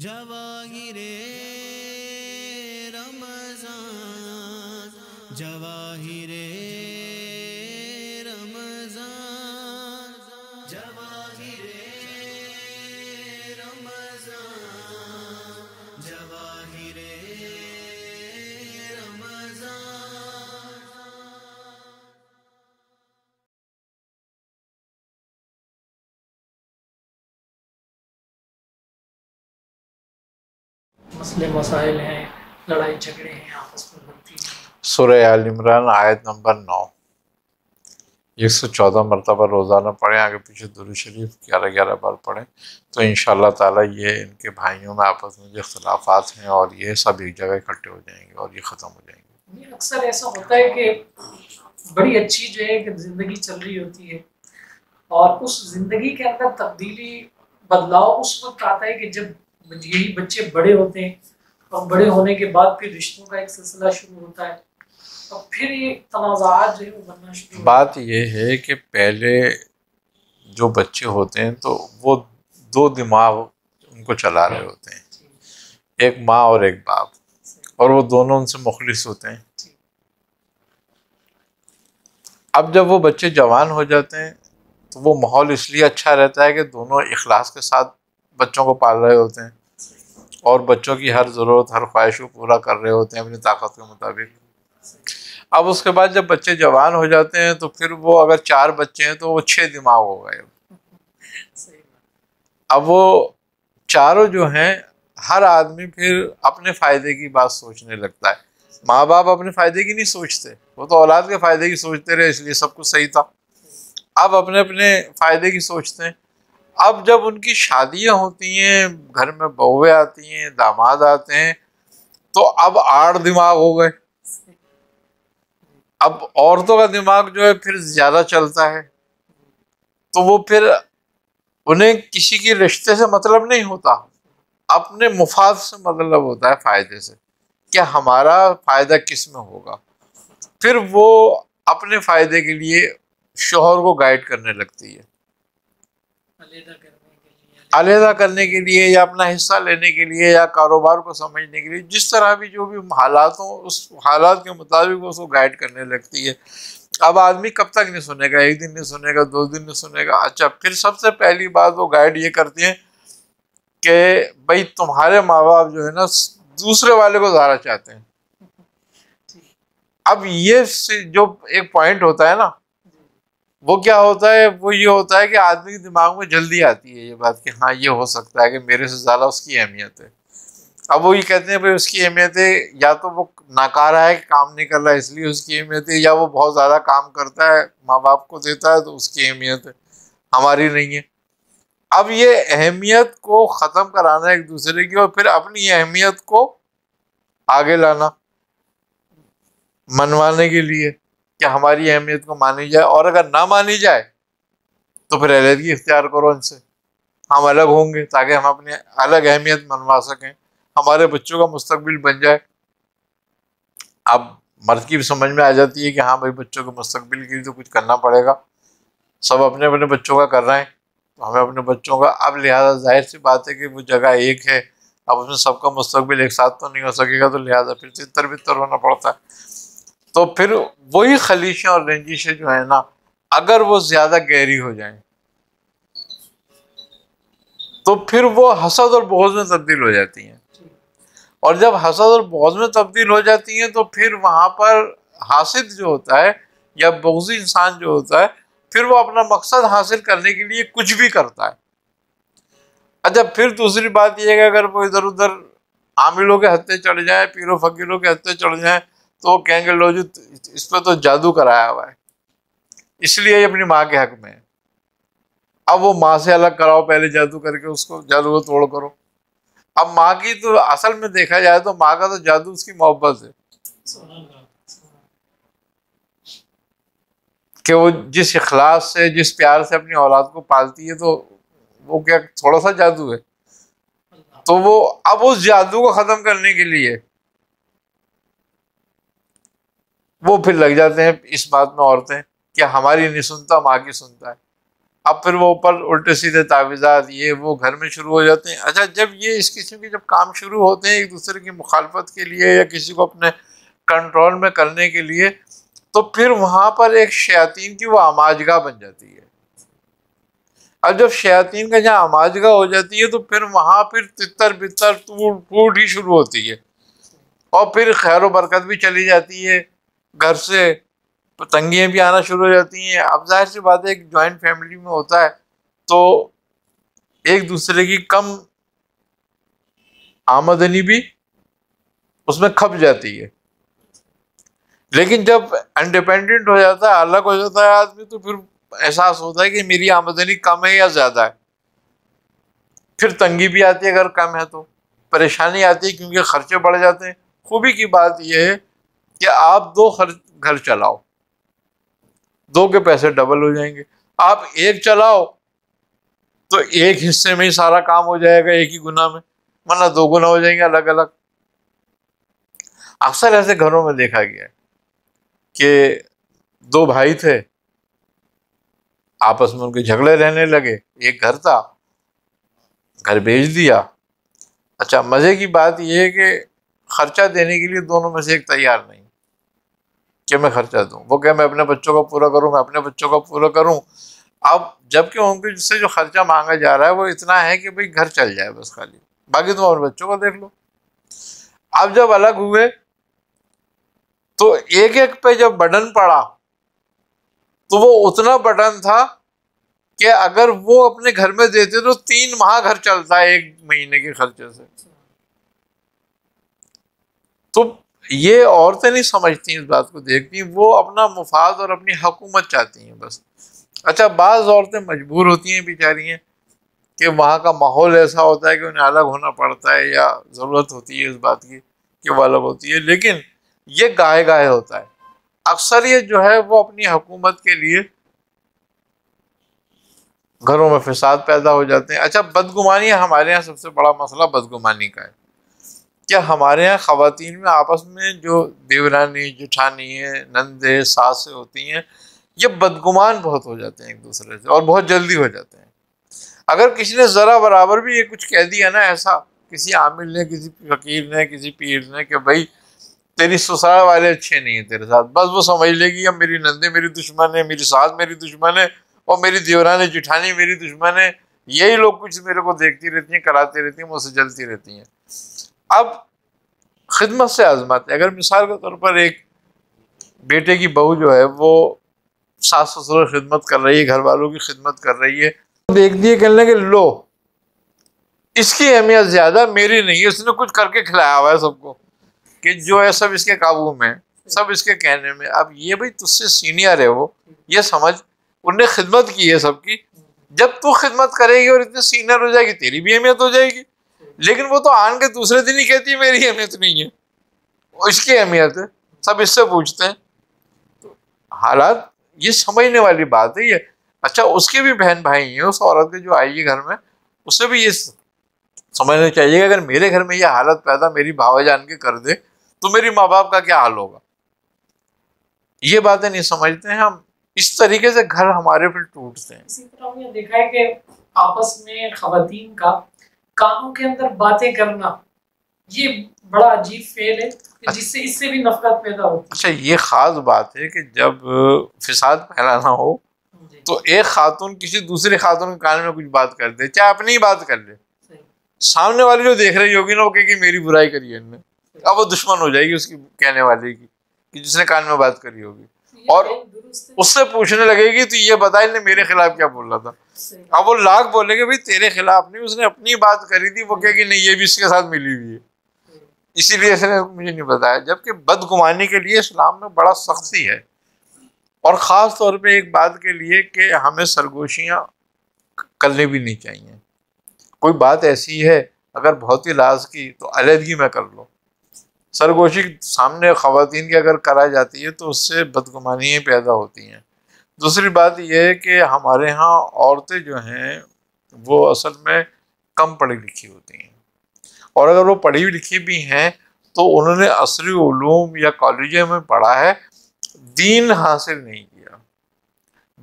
جواہر رمضان، جواہر رمضان، جواہر رمضان، جواہر رمضان۔ مسئلے مسائل ہیں، لڑائی جھگڑے ہیں، آپس میں بنتی ہیں۔ سورہ آل عمران آیت نمبر 9، 114 مرتبہ روزانہ پڑھیں، آگے پیچھے درود شریف 11 بار پڑھیں، تو انشاءاللہ تعالیٰ یہ ان کے بھائیوں میں آپس میں جو اختلافات ہیں اور یہ سب ایک جگہ اکٹھے ہو جائیں گے اور یہ ختم ہو جائیں گے۔ یہ اکثر ایسا ہوتا ہے کہ بڑی اچھی جو ہے کہ زندگی چل رہی ہوتی ہے اور اس زندگی کے اندر تبدیلی بدلاؤ اس وقت آتا ہے کہ جب یہی بچے بڑے ہوتے ہیں اور بڑے ہونے کے بعد پھر رشتوں کا ایک سلسلہ شروع ہوتا ہے اور پھر یہ تنازعات جو ہے وہ بننا شروع ہوتا ہے۔ بات یہ ہے کہ پہلے جو بچے ہوتے ہیں تو وہ دو دماغ ان کو چلا رہے ہوتے ہیں، ایک ماں اور ایک باپ، اور وہ دونوں ان سے مخلص ہوتے ہیں۔ اب جب وہ بچے جوان ہو جاتے ہیں تو وہ ماحول اس لیے اچھا رہتا ہے کہ دونوں اخلاص کے ساتھ بچوں کو پال رہے ہوتے ہیں اور بچوں کی ہر ضرورت، ہر خواہش کو پورا کر رہے ہوتے ہیں اپنی طاقت کے مطابق۔ اب اس کے بعد جب بچے جوان ہو جاتے ہیں تو پھر وہ اگر 4 بچے ہیں تو وہ 6 دماغ ہو گئے۔ اب وہ چاروں جو ہیں، ہر آدمی پھر اپنے فائدے کی بات سوچنے لگتا ہے۔ ماں باپ اپنے فائدے کی نہیں سوچتے، وہ تو اولاد کے فائدے کی سوچتے رہے، اس لیے سب کچھ صحیح تھا۔ اب اپنے اپنے فائدے کی سوچتے ہیں۔ اب جب ان کی شادیاں ہوتی ہیں، گھر میں بہویں آتی ہیں، داماد آتے ہیں، تو اب 8 دماغ ہو گئے۔ اب عورتوں کا دماغ جو ہے پھر زیادہ چلتا ہے، تو وہ پھر انہیں کسی کی رشتے سے مطلب نہیں ہوتا، اپنے مفاد سے مطلب ہوتا ہے، فائدے سے، کہ ہمارا فائدہ کس میں ہوگا۔ پھر وہ اپنے فائدے کے لیے شوہر کو گائیڈ کرنے لگتی ہے، علیحدہ کرنے کے لیے یا اپنا حصہ لینے کے لیے یا کاروبار کو سمجھنے کے لیے، جس طرح بھی جو بھی حالات ہوں اس حالات کے مطابق وہ اس کو گائیڈ کرنے لگتی ہے۔ اب آدمی کب تک نہیں سنے گا؟ 1 دن نہیں سنے گا، 2 دن نہیں سنے گا۔ اچھا، پھر سب سے پہلی بات وہ گائیڈ یہ کرتی ہیں کہ بھائی تمہارے ماں باپ جو ہے نا دوسرے والے کو زیادہ چاہتے ہیں۔ اب یہ جو ایک پوائنٹ ہوتا ہے نا، وہ کیا ہوتا ہے؟ وہ یہ ہوتا ہے کہ آدمی کے دماغ میں جلدی آتی ہے یہ بات کہ ہاں یہ ہو سکتا ہے کہ میرے سے زیادہ اس کی اہمیت ہے۔ اب وہ یہ کہتے ہیں بھائی اس کی اہمیت ہے، یا تو وہ ناکارہ ہے کہ کام نہیں کر رہا ہے اس لیے اس کی اہمیت ہے، یا وہ بہت زیادہ کام کرتا ہے، ماں باپ کو دیتا ہے تو اس کی اہمیت ہے، ہماری نہیں ہے۔ اب یہ اہمیت کو ختم کرانا ایک دوسرے کی، اور پھر اپنی اہمیت کو آگے لانا منوانے کے لیے کہ ہماری اہمیت کو مانی جائے، اور اگر نہ مانی جائے تو پھر علیحدگی اختیار کرو ان سے، ہم الگ ہوں گے تاکہ ہم اپنی الگ اہمیت منوا سکیں، ہمارے بچوں کا مستقبل بن جائے۔ اب مرد کی بھی سمجھ میں آ جاتی ہے کہ ہاں بھائی بچوں کے مستقبل کے لیے تو کچھ کرنا پڑے گا، سب اپنے اپنے بچوں کا کر رہے ہیں تو ہمیں اپنے بچوں کا، اب لہٰذا ظاہر سی بات ہے کہ وہ جگہ ایک ہے، اب اس میں سب کا مستقبل ایک ساتھ تو نہیں ہو سکے گا، تو لہٰذا پھر تتر بتر ہونا پڑتا ہے۔ تو پھر وہی خلیشیں اور رنجشیں جو ہیں نا، اگر وہ زیادہ گہری ہو جائیں تو پھر وہ حسد اور بغض میں تبدیل ہو جاتی ہیں، اور جب حسد اور بغض میں تبدیل ہو جاتی ہیں تو پھر وہاں پر حاسد جو ہوتا ہے یا بغضی انسان جو ہوتا ہے، پھر وہ اپنا مقصد حاصل کرنے کے لیے کچھ بھی کرتا ہے۔ اچھا، پھر دوسری بات یہ ہے کہ اگر وہ ادھر ادھر عاملوں کے ہتھے چڑھ جائیں، پیروں فقیروں کے ہتھے چڑھ جائیں، تو وہ کہیں گے لو جی اس پہ تو جادو کرایا ہوا ہے، اس لیے یہ اپنی ماں کے حق میں ہے۔ اب وہ ماں سے الگ کراؤ پہلے جادو کر کے، اس کو جادو کو توڑ کرو۔ اب ماں کی تو اصل میں دیکھا جائے تو ماں کا تو جادو اس کی محبت ہے، کہ وہ جس اخلاص سے، جس پیار سے اپنی اولاد کو پالتی ہے، تو وہ کیا تھوڑا سا جادو ہے؟ تو وہ اب اس جادو کو ختم کرنے کے لیے وہ پھر لگ جاتے ہیں اس بات میں عورتیں کہ ہماری نہیں سنتا، ماں کی سنتا ہے۔ اب پھر وہ اوپر الٹے سیدھے تعویذات یہ وہ گھر میں شروع ہو جاتے ہیں. اچھا جب یہ اس قسم کے جب کام شروع ہوتے ہیں ایک دوسرے کی مخالفت کے لیے یا کسی کو اپنے کنٹرول میں کرنے کے لیے, تو پھر وہاں پر ایک شیاطین کی وہ آماجگاہ بن جاتی ہے. اب جب شیاطین کا جہاں آماجگاہ ہو جاتی ہے تو پھر وہاں پھر تتر بتر ٹوٹ ہی شروع ہوتی ہے, اور پھر خیر و برکت بھی چلی جاتی ہے, گھر سے تنگیاں بھی آنا شروع ہو جاتی ہیں. اب ظاہر سی بات ہے ایک جوائنٹ فیملی میں ہوتا ہے تو ایک دوسرے کی کم آمدنی بھی اس میں کھپ جاتی ہے. لیکن جب انڈیپینڈنٹ ہو جاتا ہے, الگ ہو جاتا ہے آدمی, تو پھر احساس ہوتا ہے کہ میری آمدنی کم ہے یا زیادہ ہے. پھر تنگی بھی آتی ہے اگر کم ہے تو, پریشانی آتی ہے کیونکہ خرچے بڑھ جاتے ہیں. خوبی کی بات یہ ہے کہ آپ دو گھر چلاؤ, دو کے پیسے ڈبل ہو جائیں گے. آپ ایک چلاؤ تو ایک حصے میں ہی سارا کام ہو جائے گا ایک ہی گنا میں, ورنہ دو گنا ہو جائیں گے الگ الگ. اکثر ایسے گھروں میں دیکھا گیا ہے کہ دو بھائی تھے, آپس میں ان کے جھگڑے رہنے لگے, ایک گھر تھا, گھر بیچ دیا. اچھا مزے کی بات یہ ہے کہ خرچہ دینے کے لیے دونوں میں سے ایک تیار نہیں کہ میں خرچہ دوں, وہ کہ میں اپنے بچوں کا پورا کروں, میں اپنے بچوں کا پورا کروں. اب جبکہ ان کے جس سے جو خرچہ مانگا جا رہا ہے وہ اتنا ہے کہ بھئی گھر چل جائے بس, خالی باقی تم اور بچوں کا دیکھ لو. اب جب الگ ہوئے تو ایک ایک پہ جب بٹن پڑا تو وہ اتنا بٹن تھا کہ اگر وہ اپنے گھر میں دیتے تو 3 ماہ گھر چلتا ہے 1 مہینے کے خرچے سے. تو یہ عورتیں نہیں سمجھتی اس بات کو, دیکھتی وہ اپنا مفاد اور اپنی حکومت چاہتی ہیں بس. اچھا بعض عورتیں مجبور ہوتی ہیں بیچاری ہیں کہ وہاں کا ماحول ایسا ہوتا ہے کہ انہیں الگ ہونا پڑتا ہے یا ضرورت ہوتی ہے اس بات کی کہ وہ الگ ہوتی ہے, لیکن یہ گاہے گاہے ہوتا ہے. اکثر یہ جو ہے وہ اپنی حکومت کے لیے گھروں میں فساد پیدا ہو جاتے ہیں. اچھا بدگمانی ہمارے یہاں سب سے بڑا مسئلہ بدگمانی کا ہے کہ ہمارے یہاں خواتین میں آپس میں جو دیورانی جٹھانی ہے نندے ساسیں ہوتی ہیں یہ بدگمان بہت ہو جاتے ہیں ایک دوسرے سے, اور بہت جلدی ہو جاتے ہیں. اگر کسی نے ذرا برابر بھی یہ کچھ کہہ دیا نا ایسا, کسی عامل نے, کسی فقیر نے, کسی پیر نے, کہ بھائی تیری سسرال والے اچھے نہیں ہیں تیرے ساتھ, بس وہ سمجھ لے گی اب میری نندے میری دشمن ہے, میری ساس میری دشمن ہے, اور میری دیورانی جٹھانی میری دشمن ہے. یہی لوگ کچھ میرے کو دیکھتی رہتی ہیں, کراتی رہتی ہیں, مجھ سے جلتی رہتی ہیں. اب خدمت سے آزماتے ہیں. اگر مثال کے طور پر ایک بیٹے کی بہو جو ہے وہ ساس سسر کی خدمت کر رہی ہے, گھر والوں کی خدمت کر رہی ہے, دیکھ دیے کہنے کہ لو اس کی اہمیت زیادہ میری نہیں ہے, اس نے کچھ کر کے کھلایا ہوا ہے سب کو, کہ جو ہے سب اس کے قابو میں, سب اس کے کہنے میں. اب یہ بھائی تجھ سے سینئر ہے وہ, یہ سمجھ انہوں نے خدمت کی ہے سب کی, جب تو خدمت کرے گی اور اتنے سینئر ہو جائے گی تیری بھی اہمیت ہو جائے گی. لیکن وہ تو آن کے دوسرے دن ہی کہتی ہے میری اہمیت نہیں ہے, اس کی اہمیت ہے, سب اس سے پوچھتے ہیں. حالات یہ سمجھنے والی بات ہے یہ. اچھا اس کے بھی بہن بھائی ہیں, اس عورت کے جو آئی ہے گھر میں, اس سے بھی یہ سمجھنا چاہیے کہ اگر میرے گھر میں یہ حالت پیدا میری بھاوا جان کے کر دے تو میری ماں باپ کا کیا حال ہوگا. یہ باتیں نہیں سمجھتے ہیں ہم, اس طریقے سے گھر ہمارے پھر ٹوٹتے ہیں. اسی طرح ہم نے دیکھا ہے کہ آپس میں خواتین کا کانوں کے اندر باتیں کرنا یہ بڑا عجیب فعل ہے جس سے اس سے بھی نفرت پیدا ہوتی ہے. اچھا یہ خاص بات ہے کہ جب فساد پھیلانا ہو تو ایک خاتون کسی دوسری خاتون کے کان میں کچھ بات کر دے, چاہے اپنی ہی بات کر لے, سامنے والی جو دیکھ رہی ہوگی نا وہ کہے کہ میری برائی کری ہے ان نے, اب وہ دشمن ہو جائے گی اس کی کہنے والی کی کہ جس نے کان میں بات کری ہوگی, اور اس سے پوچھنے لگے گی تو یہ بتا ان نے میرے خلاف کیا بول رہا تھا. اب وہ لاکھ بولے گے بھائی تیرے خلاف نہیں, اس نے اپنی بات کری تھی, وہ کہے کہ نہیں یہ بھی اس کے ساتھ ملی ہوئی ہے اسی لیے اس نے مجھے نہیں بتایا. جبکہ بدگمانی کے لیے اسلام میں بڑا سختی ہے, اور خاص طور پہ ایک بات کے لیے کہ ہمیں سرگوشیاں کرنی بھی نہیں چاہیے. کوئی بات ایسی ہے اگر بہت ہی لاز کی تو علیحدگی میں کر لو. سرگوشی سامنے خواتین کی اگر کرائی جاتی ہے تو اس سے بدگمانیاں پیدا ہوتی ہیں. دوسری بات یہ ہے کہ ہمارے ہاں عورتیں جو ہیں وہ اصل میں کم پڑھی لکھی ہوتی ہیں, اور اگر وہ پڑھی لکھی بھی ہیں تو انہوں نے عصری علوم یا کالجوں میں پڑھا ہے, دین حاصل نہیں کیا,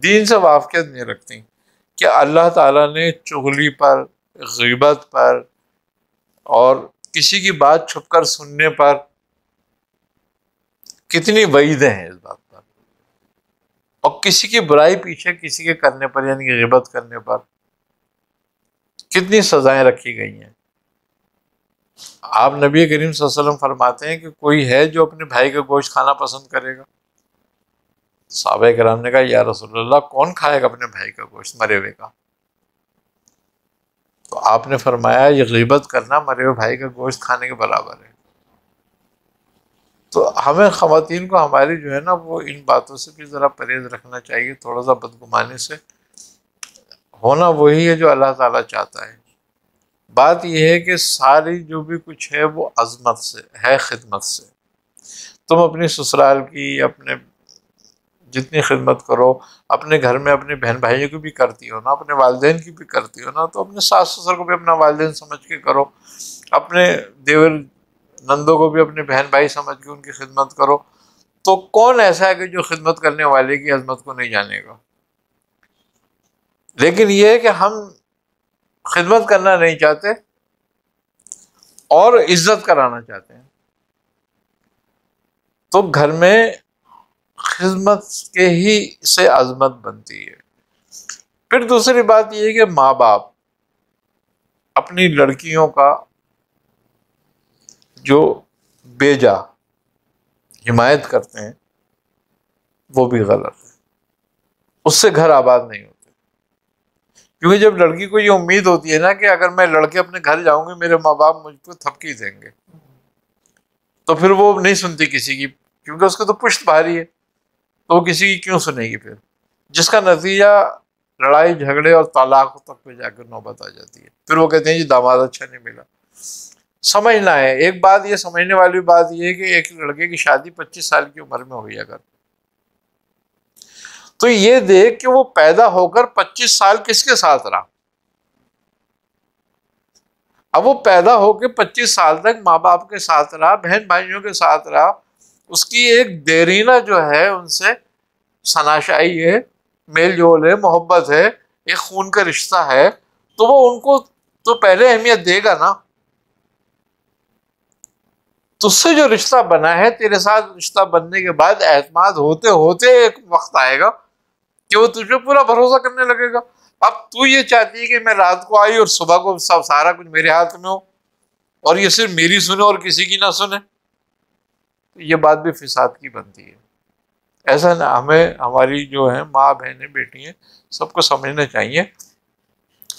دین سے واقفیت نہیں رکھتی. کہ اللہ تعالیٰ نے چغلی پر، غیبت پر اور کسی کی بات چھپ کر سننے پر کتنی وعیدیں ہیں اس بات پر، اور کسی کی برائی پیچھے کسی کے کرنے پر یعنی کہ غیبت کرنے پر کتنی سزائیں رکھی گئی ہیں۔ آپ نبی کریم صلی اللہ علیہ وسلم فرماتے ہیں کہ کوئی ہے جو اپنے بھائی کا گوشت کھانا پسند کرے گا؟ صحابہ کرام نے کہا یا رسول اللہ کون کھائے گا اپنے بھائی کا گوشت مرے ہوئے کا؟ تو آپ نے فرمایا یہ غیبت کرنا مرے ہوئے بھائی کا گوشت کھانے کے برابر ہے۔ تو ہمیں خواتین کو ہماری جو ہے نا وہ ان باتوں سے بھی ذرا پرہیز رکھنا چاہیے، تھوڑا سا بدگمانی سے ہونا وہی ہے جو اللہ تعالیٰ چاہتا ہے۔ بات یہ ہے کہ ساری جو بھی کچھ ہے وہ عظمت سے ہے، خدمت سے۔ تم اپنی سسرال کی اپنے جتنی خدمت کرو، اپنے گھر میں اپنے بہن بھائیوں کی بھی کرتی ہو نا، اپنے والدین کی بھی کرتی ہو نا، تو اپنے ساس سسر کو بھی اپنا والدین سمجھ کے کرو، اپنے دیور نندوں کو بھی اپنے بہن بھائی سمجھ کے ان کی خدمت کرو۔ تو کون ایسا ہے کہ جو خدمت کرنے والے کی عظمت کو نہیں جانے گا؟ لیکن یہ ہے کہ ہم خدمت کرنا نہیں چاہتے اور عزت کرانا چاہتے ہیں، تو گھر میں خدمت کے ہی سے عظمت بنتی ہے۔ پھر دوسری بات یہ ہے کہ ماں باپ اپنی لڑکیوں کا جو بیجا حمایت کرتے ہیں وہ بھی غلط ہے، اس سے گھر آباد نہیں ہوتے۔ کیونکہ جب لڑکی کو یہ امید ہوتی ہے نا کہ اگر میں لڑکے اپنے گھر جاؤں گی میرے ماں باپ مجھ کو تھپکی دیں گے، تو پھر وہ نہیں سنتی کسی کی، کیونکہ اس کو تو پشت بھاری ہے، تو وہ کسی کی کیوں سنے گی پھر، جس کا نتیجہ لڑائی جھگڑے اور طلاق تک پہ جا کر نوبت آ جاتی ہے۔ پھر وہ کہتے ہیں جی داماد اچھا نہیں ملا۔ سمجھنا ہے، ایک بات یہ سمجھنے والی بات یہ ہے کہ ایک لڑکے کی شادی 25 سال کی عمر میں ہوئی اگر، تو یہ دیکھ کہ وہ پیدا ہو کر 25 سال کس کے ساتھ رہا۔ اب وہ پیدا ہو کے 25 سال تک ماں باپ کے ساتھ رہا، بہن بھائیوں کے ساتھ رہا، اس کی ایک دیرینہ جو ہے ان سے شناشائی ہے، میل جول ہے، محبت ہے، ایک خون کا رشتہ ہے، تو وہ ان کو تو پہلے اہمیت دے گا نا۔ تجھ سے جو رشتہ بنا ہے، تیرے ساتھ رشتہ بننے کے بعد اعتماد ہوتے ہوتے ایک وقت آئے گا کہ وہ تجھ پہ پورا بھروسہ کرنے لگے گا۔ اب تو یہ چاہتی ہے کہ میں رات کو آئی اور صبح کو سب سارا کچھ میرے ہاتھ میں ہو، اور یہ صرف میری سنے اور کسی کی نہ سنے، یہ بات بھی فساد کی بنتی ہے۔ ایسا نہ، ہمیں ہماری جو ہے ماں بہنیں بیٹی ہیں سب کو سمجھنا چاہیے،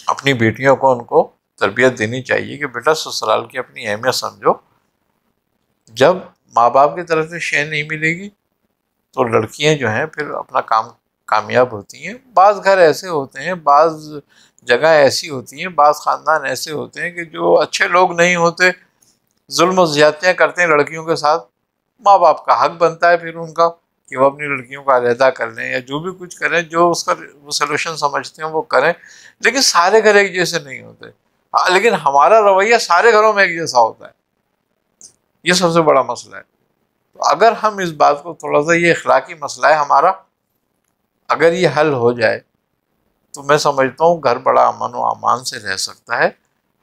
اپنی بیٹیوں کو ان کو تربیت دینی چاہیے کہ بیٹا سسرال کی اپنی اہمیت سمجھو۔ جب ماں باپ کی طرف سے شے نہیں ملے گی تو لڑکیاں جو ہیں پھر اپنا کامیاب ہوتی ہیں۔ بعض گھر ایسے ہوتے ہیں، بعض جگہ ایسی ہوتی ہیں، بعض خاندان ایسے ہوتے ہیں کہ جو اچھے لوگ نہیں ہوتے، ظلم و زیادتیاں کرتے ہیں لڑکیوں کے ساتھ۔ ماں باپ کا حق بنتا ہے پھر ان کا کہ وہ اپنی لڑکیوں کو علیحدہ کر لیں یا جو بھی کچھ کریں، جو اس کا وہ سلوشن سمجھتے ہیں وہ کریں، لیکن سارے گھر ایک جیسے نہیں ہوتے۔ لیکن ہمارا رویہ سارے گھروں میں ایک جیسا ہوتا ہے، یہ سب سے بڑا مسئلہ ہے۔ تو اگر ہم اس بات کو تھوڑا سا، یہ اخلاقی مسئلہ ہے ہمارا، اگر یہ حل ہو جائے تو میں سمجھتا ہوں گھر بڑا امن و امان سے رہ سکتا ہے۔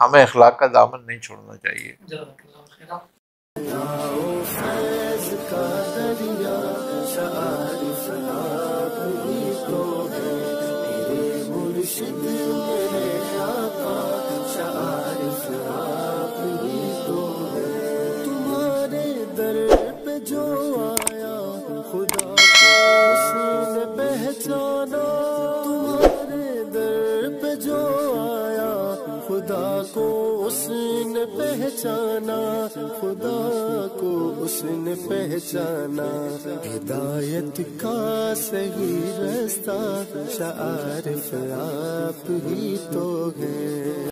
ہمیں اخلاق کا دامن نہیں چھوڑنا چاہیے۔ جزاک اللہ خیر۔ تمہارے در پہ جو آیا خدا کو اس نے پہچانا، تمہارے در پہ جو آیا خدا کو اس نے پہچانا، خدا کو اس نے پہچانا۔ ہدایت کا صحیح راستہ شعارف آپ ہی تو ہے۔